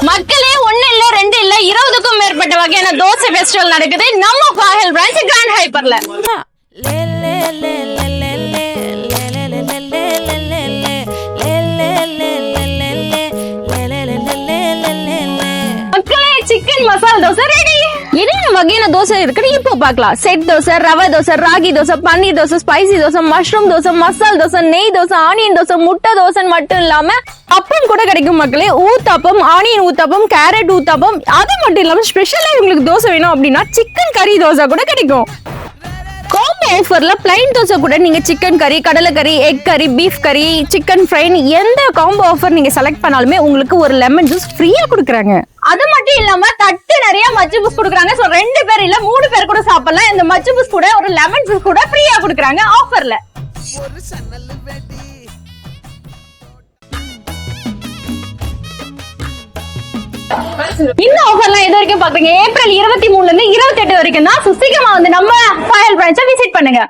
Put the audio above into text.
மக்களே, 1 இல்ல 2 இல்ல 20க்கும் மேற்பட்ட வகையான தோசை ஃபெஸ்டிவல் நடக்குது நம்ம பாஹல் பிரான்ச் கிராண்ட் ஹைப்பர்ல. மக்களே, சிக்கன் மசாலா தோசை ரெடி. என்னென்ன வகையான தோசை இருக்குன்னு இப்போ பார்க்கலாம். செட் தோசை, ரவை தோசை, ராகி தோசை, பன்னீர் தோசை, ஸ்பைசி தோசை, மஷ்ரூம் தோசை, மசால் தோசை, நெய் தோசை, ஆனியன் தோசை, முட்டை தோசை மட்டும் இல்லாம அப்பம் கூட கிடைக்கும் மக்களே. ஊத்தாப்பம், ஆனியன் ஊத்தாப்பம், கேரட் ஊத்தாப்பம், அது மட்டும் இல்லாம ஸ்பெஷலா உங்களுக்கு தோசை வேணும் அப்படின்னா சிக்கன் கறி தோசை கூட கிடைக்கும். காம்போ ஆஃபர்ல பிளைன் தோசை கூட நீங்க சிக்கன் கறி, கடலை கறி, எக் கறி, பீஃப் கறி, சிக்கன் ஃப்ரைன்னு எந்த காம்போ ஆஃபர் நீங்க செலக்ட் பண்ணாலுமே உங்களுக்கு ஒரு லெமன் ஜூஸ் ஃப்ரீயா கொடுக்குறாங்க. அது மட்டும் இல்லாம தட்டு நிறைய மச்சு ஜூஸ் கொடுக்குறாங்க. சோ 2 பேர் இல்ல 3 பேர் கூட சாப்பிடலாம். இந்த மச்சு ஜூஸ் கூட ஒரு லெமன் ஜூஸ் கூட ஃப்ரீயா கொடுக்குறாங்க ஆஃபர்ல. இந்த ஆஃபர்லாம் இது வரைக்கும் பாக்குறீங்க. ஏப்ரல் 23ல இருந்து 28 வரைக்கும் தான். சீக்கிரமா வந்து நம்ம பாயல் பிரான்ச்சை விசிட் பண்ணுங்க.